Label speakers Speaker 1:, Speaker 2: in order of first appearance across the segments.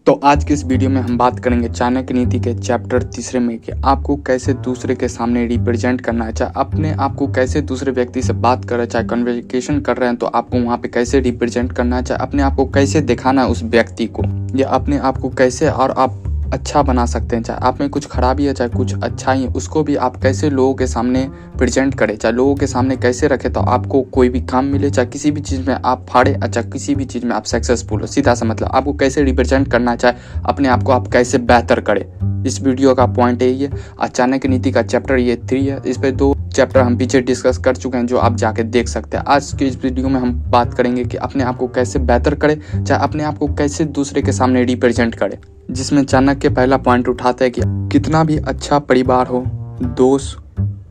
Speaker 1: तो आज की इस वीडियो में हम बात करेंगे चाणक्य नीति के चैप्टर 3 में कि आपको कैसे दूसरे के सामने रिप्रेजेंट करना है। चाहे अपने आप को कैसे दूसरे व्यक्ति से बात कर रहे हैं, चाहे कन्वर्सेशन कर रहे हैं तो आपको वहाँ पे कैसे रिप्रेजेंट करना है, चाहे अपने आप को कैसे दिखाना है उस व्यक्ति को, या अपने आप को कैसे और आप अच्छा बना सकते हैं। चाहे आप में कुछ खराबी है चाहे कुछ अच्छा ही है, उसको भी आप कैसे लोगों के सामने प्रेजेंट करें, चाहे लोगों के सामने कैसे रखें तो आपको कोई भी काम मिले, चाहे किसी भी चीज़ में आप फाड़े, अच्छा किसी भी चीज़ में आप सक्सेसफुल हो। सीधा सा मतलब आपको कैसे रिप्रेजेंट करना है, चाहे अपने आप को आप कैसे बेहतर करें। इस वीडियो का पॉइंट यही है। चाणक्य नीति का चैप्टर ये 3 है। इस पर 2 चैप्टर हम पीछे डिस्कस कर चुके हैं जो आप जाके देख सकते हैं। आज की इस वीडियो में हम बात करेंगे कि अपने आप को कैसे बेहतर करें, चाहे अपने आप को कैसे दूसरे के सामने रिप्रेजेंट करें, जिसमें चाणक्य पहला पॉइंट उठाता है कि कितना भी अच्छा परिवार हो, दोष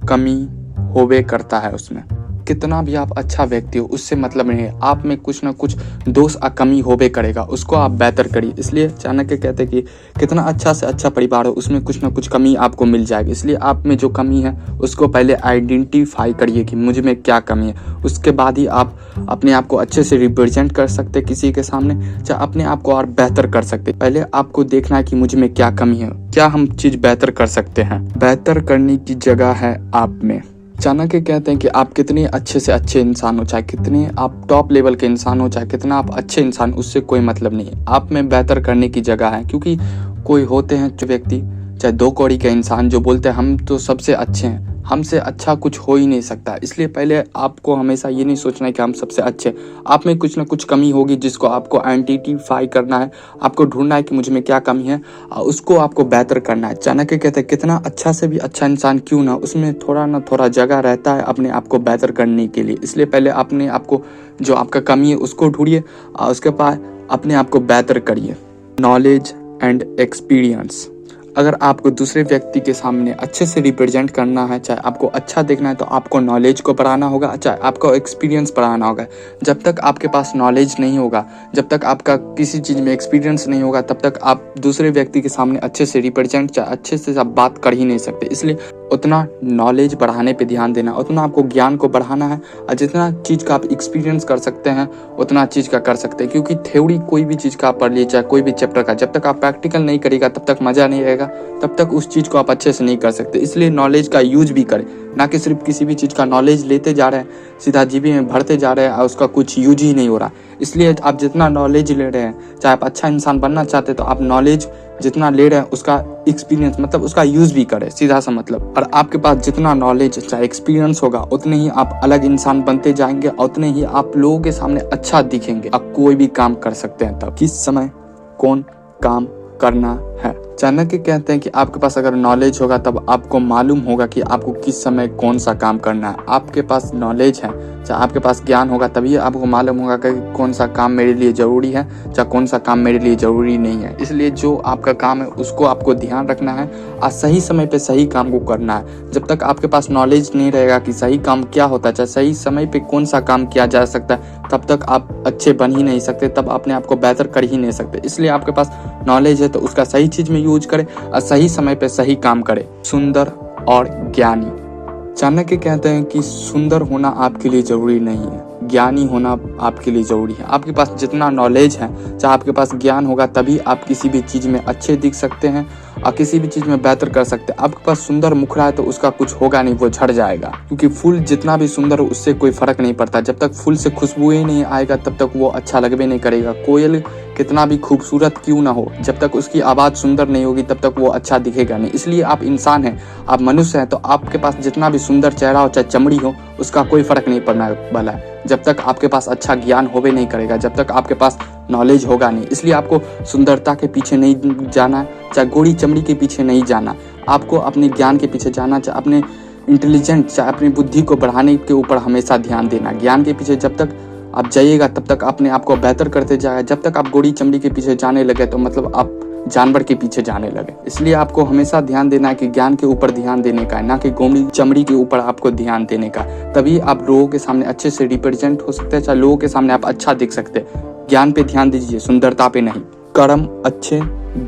Speaker 1: कमी होवे करता है उसमें। कितना भी आप अच्छा व्यक्ति हो उससे मतलब नहीं है, आप में कुछ ना कुछ दोष और कमी होवे करेगा, उसको आप बेहतर करिए। इसलिए चाणक्य कहते हैं कि कितना अच्छा से अच्छा परिवार हो उसमें कुछ ना कुछ कमी आपको मिल जाएगी। इसलिए आप में जो कमी है उसको पहले आइडेंटिफाई करिए कि मुझ में क्या कमी है, उसके बाद ही आप अपने आप को अच्छे से रिप्रेजेंट कर सकते किसी के सामने, चाहे अपने आप को और बेहतर कर सकते। पहले आपको देखना है कि मुझ में क्या कमी है, क्या हम चीज़ बेहतर कर सकते हैं। बेहतर करने की जगह है आप में। चाणक्य कहते हैं कि आप कितने अच्छे से अच्छे इंसान हो, चाहे कितने आप टॉप लेवल के इंसान हो, चाहे कितना आप अच्छे इंसान, उससे कोई मतलब नहीं है। आप में बेहतर करने की जगह है, क्योंकि कोई होते हैं जो व्यक्ति, चाहे 2 कौड़ी के इंसान, जो बोलते हैं हम तो सबसे अच्छे हैं, हमसे अच्छा कुछ हो ही नहीं सकता। इसलिए पहले आपको हमेशा ये नहीं सोचना है कि हम सबसे अच्छे। आप में कुछ ना कुछ कमी होगी जिसको आपको आइडेंटिफाई करना है, आपको ढूंढना है कि मुझ में क्या कमी है, उसको आपको बेहतर करना है। चाणक्य कहते हैं कितना अच्छा से भी अच्छा इंसान क्यों ना, उसमें थोड़ा ना थोड़ा जगह रहता है अपने आप को बेहतर करने के लिए। इसलिए पहले अपने आप को, जो आपका कमी है उसको ढूंढिए और उसके बाद अपने आप को बेहतर करिए। Knowledge and experience. अगर आपको दूसरे व्यक्ति के सामने अच्छे से रिप्रेजेंट करना है, चाहे आपको अच्छा देखना है, तो आपको नॉलेज को बढ़ाना होगा, चाहे आपको एक्सपीरियंस बढ़ाना होगा। जब तक आपके पास नॉलेज नहीं होगा, जब तक आपका किसी चीज़ में एक्सपीरियंस नहीं होगा, तब तक आप दूसरे व्यक्ति के सामने अच्छे से रिप्रेजेंट, चाहे अच्छे से आप बात कर ही नहीं सकते। इसलिए उतना नॉलेज बढ़ाने पे ध्यान देना, उतना आपको ज्ञान को बढ़ाना है, और जितना चीज़ का आप एक्सपीरियंस कर सकते हैं उतना चीज़ का कर सकते हैं। क्योंकि थ्योरी कोई भी चीज़ का आप पढ़ लीजिए, चाहे कोई भी चैप्टर का, जब तक आप प्रैक्टिकल नहीं करेगा तब तक मज़ा नहीं आएगा, तब तक उस चीज़ को आप अच्छे से नहीं कर सकते। इसलिए नॉलेज का यूज भी करें, ना कि सिर्फ किसी भी चीज़ का नॉलेज लेते जा रहे हैं, सीधा जीबी में भरते जा रहे हैं और उसका कुछ यूज ही नहीं हो रहा। इसलिए आप जितना नॉलेज ले रहे हैं, चाहे आप अच्छा इंसान बनना चाहते हैं, तो आप नॉलेज जितना ले रहे हैं उसका एक्सपीरियंस, मतलब उसका यूज भी करें, सीधा सा मतलब। और आपके पास जितना नॉलेज चाहे एक्सपीरियंस होगा, उतने ही आप अलग इंसान बनते जाएंगे, उतने ही आप लोगों के सामने अच्छा दिखेंगे, आप कोई भी काम कर सकते हैं। तब किस समय कौन काम करना है। चाणक्य कहते हैं कि आपके पास अगर नॉलेज होगा तब आपको मालूम होगा कि आपको किस समय कौन सा काम करना है। आपके पास नॉलेज है, चाहे आपके पास ज्ञान होगा, तभी आपको मालूम होगा कि कौन सा काम मेरे लिए ज़रूरी है, चाहे कौन सा काम मेरे लिए ज़रूरी नहीं है। इसलिए जो आपका काम है उसको आपको ध्यान रखना है और सही समय पे सही काम को करना है। जब तक आपके पास नॉलेज नहीं रहेगा कि सही काम क्या होता है, चाहे सही समय पे कौन सा काम किया जा सकता है, तब तक आप अच्छे बन ही नहीं सकते, तब अपने आप को बेहतर कर ही नहीं सकते। इसलिए आपके पास नॉलेज है तो उसका सही चीज़ में यूज करें और सही समय पे सही काम करें। सुंदर और ज्ञानी। चाणक्य कहते हैं कि सुंदर होना आपके लिए जरूरी नहीं है, ज्ञानी होना आपके लिए जरूरी है। आपके पास जितना नॉलेज है, चाहे आपके पास ज्ञान होगा, तभी आप किसी भी चीज़ में अच्छे दिख सकते हैं और किसी भी चीज़ में बेहतर कर सकते हैं। आपके पास सुंदर मुखड़ा है तो उसका कुछ होगा नहीं, वो झड़ जाएगा। क्योंकि फूल जितना भी सुंदर हो उससे कोई फर्क नहीं पड़ता, जब तक फूल से खुशबू ही नहीं आएगा तब तक वो अच्छा लगबे नहीं करेगा। कोयल कितना भी खूबसूरत क्यों ना हो, जब तक उसकी आवाज़ सुंदर नहीं होगी तब तक वो अच्छा दिखेगा नहीं। इसलिए आप इंसान हैं, आप मनुष्य हैं, तो आपके पास जितना भी सुंदर चेहरा हो, चाहे चमड़ी हो, उसका कोई फर्क नहीं पड़ना वाला है, जब तक आपके पास अच्छा ज्ञान होवे नहीं करेगा, जब तक आपके पास नॉलेज होगा नहीं। इसलिए आपको सुंदरता के पीछे नहीं जाना, चाहे गोरी चमड़ी के पीछे नहीं जाना, आपको अपने ज्ञान के पीछे जाना, चाहे अपने इंटेलिजेंट, चाहे अपनी बुद्धि को बढ़ाने के ऊपर हमेशा ध्यान देना। ज्ञान के पीछे जब तक आप जाइएगा तब तक अपने आप को बेहतर करते जाएगा। जब तक आप गोरी चमड़ी के पीछे जाने लगे तो मतलब आप जानवर के पीछे जाने लगे। इसलिए आपको हमेशा ध्यान देना है कि ज्ञान के ऊपर ध्यान देने का है, ना कि गोरी चमड़ी के ऊपर आपको ध्यान देने का। तभी आप लोगों के सामने अच्छे से रिप्रेजेंट हो सकते हैं, चाहे लोगों के सामने आप अच्छा दिख सकते हैं। ज्ञान पे ध्यान दीजिए, सुंदरता पे नहीं। कर्म अच्छे,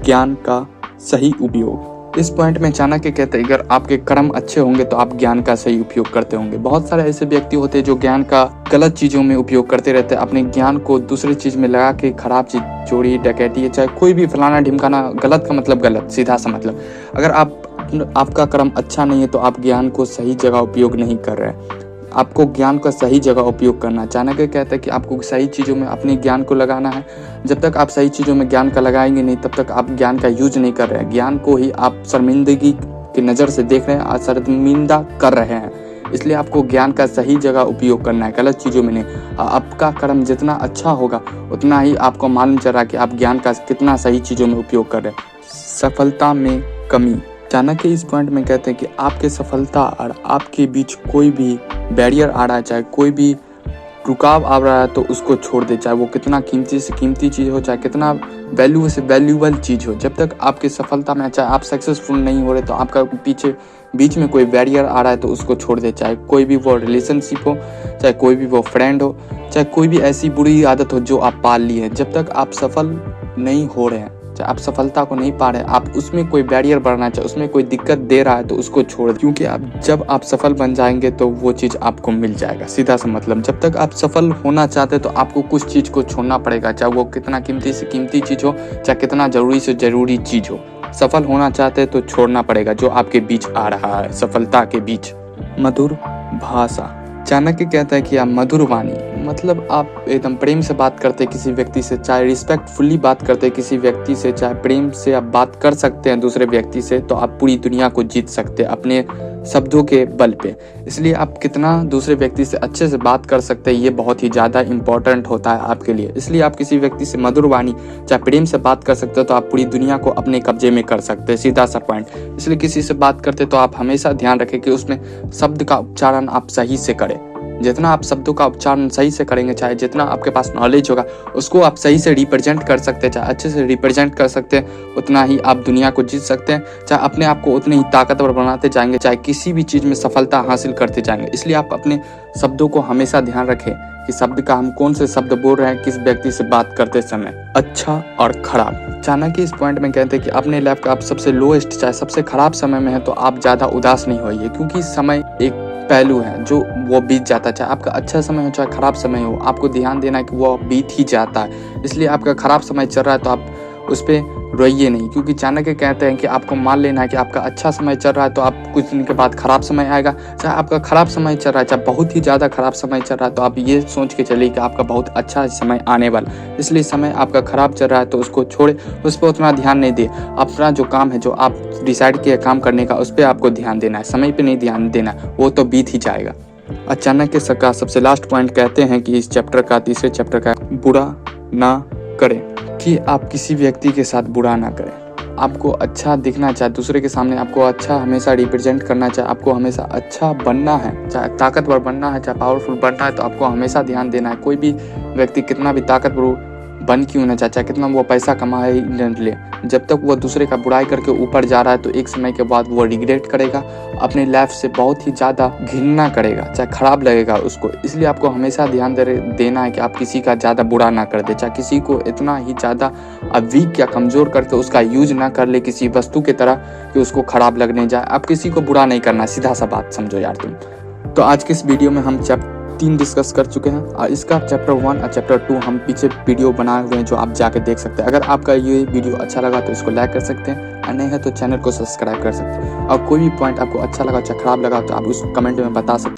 Speaker 1: ज्ञान का सही उपयोग। इस पॉइंट में चाणक्य कहते हैं अगर आपके कर्म अच्छे होंगे तो आप ज्ञान का सही उपयोग करते होंगे। बहुत सारे ऐसे व्यक्ति होते हैं जो ज्ञान का गलत चीज़ों में उपयोग करते रहते हैं, अपने ज्ञान को दूसरी चीज़ में लगा के खराब चीज़, चोरी डकैती, चाहे कोई भी फलाना ढिमकाना, गलत का मतलब गलत, सीधा सा मतलब। अगर आपका कर्म अच्छा नहीं है तो आप ज्ञान को सही जगह उपयोग नहीं कर रहे हैं। आपको ज्ञान का सही जगह उपयोग करना है। चाणक्य कहता है कि आपको सही चीज़ों में अपने ज्ञान को लगाना है। जब तक आप सही चीज़ों में ज्ञान का लगाएंगे नहीं, तब तक आप ज्ञान का यूज नहीं कर रहे हैं। ज्ञान को ही आप शर्मिंदगी की नज़र से देख रहे हैं और शर्मिंदा कर रहे हैं। इसलिए आपको ज्ञान का सही जगह उपयोग करना है, गलत चीज़ों में नहीं। आपका कर्म जितना अच्छा होगा उतना ही आपको मालूम चल रहा है कि आप ज्ञान का कितना सही चीज़ों में उपयोग कर रहे हैं। सफलता में कमी। चाणक्य इस पॉइंट में कहते हैं कि आपके सफलता और आपके बीच कोई भी बैरियर आ रहा है, चाहे कोई भी रुकाव आ रहा है तो उसको छोड़ दे, चाहे वो कितना कीमती से कीमती चीज़ हो, चाहे कितना वैल्यू से वैल्यूबल चीज़ हो। जब तक आपकी सफलता में, चाहे आप सक्सेसफुल नहीं हो रहे तो आपका पीछे बीच में कोई बैरियर आ रहा है तो उसको छोड़ दे, चाहे कोई भी वो रिलेशनशिप हो, चाहे कोई भी वो फ्रेंड हो, चाहे कोई भी ऐसी बुरी आदत हो जो आप पाल ली है। जब तक आप सफल नहीं हो रहे हैं, चाहे आप सफलता को नहीं पा रहे, आप उसमें कोई बैरियर बढ़ना चाहे, उसमें कोई दिक्कत दे रहा है तो उसको छोड़, क्योंकि जब आप सफल बन जाएंगे तो वो चीज़ आपको मिल जाएगा, सीधा सा मतलब। जब तक आप सफल होना चाहते तो आपको कुछ चीज़ को छोड़ना पड़ेगा, चाहे वो कितना कीमती से कीमती चीज़ हो, चाहे कितना ज़रूरी से ज़रूरी चीज़ हो। सफल होना चाहते तो छोड़ना पड़ेगा जो आपके बीच आ रहा है, सफलता के बीच। मधुर भाषा। चाणक्य कहता है कि आप मधुर वाणी, मतलब आप एकदम प्रेम से बात करते हैं किसी व्यक्ति से, चाहे रिस्पेक्टफुली बात करते हैं किसी व्यक्ति से, चाहे प्रेम से आप बात कर सकते हैं दूसरे व्यक्ति से, तो आप पूरी दुनिया को जीत सकते हैं अपने शब्दों के बल पे। इसलिए आप कितना दूसरे व्यक्ति से अच्छे से बात कर सकते हैं ये बहुत ही ज़्यादा इंपॉर्टेंट होता है आपके लिए। इसलिए आप किसी व्यक्ति से मधुर वाणी, चाहे प्रेम से बात कर सकते हो तो आप पूरी दुनिया को अपने कब्जे में कर सकते हैं, सीधा सा पॉइंट। इसलिए किसी से बात करते तो आप हमेशा ध्यान रखें कि उसमें शब्द का उच्चारण आप सही से करें। जितना आप शब्दों का उच्चारण सही से करेंगे, चाहे जितना आपके पास नॉलेज होगा उसको आप सही से रिप्रेजेंट कर सकते हैं, चाहे अच्छे से रिप्रेजेंट कर सकते हैं, उतना ही आप दुनिया को जीत सकते हैं। चाहे अपने आप को उतने ही ताकतवर बनाते जाएंगे, चाहे किसी भी चीज़ में सफलता हासिल करते जाएंगे। इसलिए आप अपने शब्दों को हमेशा ध्यान रखें कि शब्द का हम कौन से शब्द बोल रहे हैं किस व्यक्ति से बात करते समय। अच्छा और खराब। चाणक्य इस पॉइंट में कहते हैं कि अपने लाइफ का आप सबसे लोएस्ट, चाहे सबसे खराब समय में है तो आप ज़्यादा उदास नहीं होइए, क्योंकि समय एक पहलू है जो वो बीत जाता है। चाहे आपका अच्छा समय हो चाहे खराब समय हो, आपको ध्यान देना है कि वो बीत ही जाता है। इसलिए आपका खराब समय चल रहा है तो आप उस पर रोइए नहीं, क्योंकि चाणक्य कहते हैं कि आपको मान लेना है कि आपका अच्छा समय चल रहा है तो आप कुछ दिन के बाद खराब समय आएगा। चाहे आपका खराब समय चल रहा है, चाहे बहुत ही ज़्यादा खराब समय चल रहा है, तो आप ये सोच के चलिए कि आपका बहुत अच्छा समय आने वाला। इसलिए समय आपका खराब चल रहा है तो उसको छोड़े, उस पर उतना ध्यान नहीं दे। अपना जो काम है, जो आप डिसाइड किया काम करने का, उस पर आपको ध्यान देना है, समय पर नहीं ध्यान देना, वो तो बीत ही जाएगा। चाणक्य का सबसे लास्ट पॉइंट कहते हैं कि इस चैप्टर का, तीसरे चैप्टर का, बुरा ना करें, कि आप किसी व्यक्ति के साथ बुरा ना करें। आपको अच्छा दिखना, चाहे दूसरे के सामने आपको अच्छा हमेशा रिप्रेजेंट करना, चाहे आपको हमेशा अच्छा बनना है, चाहे ताकतवर बनना है, चाहे पावरफुल बनना है, तो आपको हमेशा ध्यान देना है। कोई भी व्यक्ति कितना भी ताकतवर बन क्यों ना, चाहे कितना वो पैसा कमाए ले, जब तक वो दूसरे का बुराई करके ऊपर जा रहा है तो एक समय के बाद वो रिग्रेट करेगा, अपने लाइफ से बहुत ही ज़्यादा घिनना करेगा, चाहे खराब लगेगा उसको। इसलिए आपको हमेशा ध्यान देना है कि आप किसी का ज़्यादा बुरा ना कर दे, चाहे किसी को इतना ही ज़्यादा आप वीक या कमज़ोर करके उसका यूज ना कर ले किसी वस्तु की तरह कि उसको खराब लगने जाए। आप किसी को बुरा नहीं करना, सीधा सा बात समझो यार तुम। तो आज के इस वीडियो में हम चैप्टर 3 डिस्कस कर चुके हैं और इसका चैप्टर 1 और चैप्टर 2 हम पीछे वीडियो बनाए हुए हैं जो आप जाके देख सकते हैं। अगर आपका ये वीडियो अच्छा लगा तो इसको लाइक कर सकते हैं, और नहीं है तो चैनल को सब्सक्राइब कर सकते हैं। और कोई भी पॉइंट आपको अच्छा लगा चाहे खराब लगा तो आप उस कमेंट में बता सकते हैं।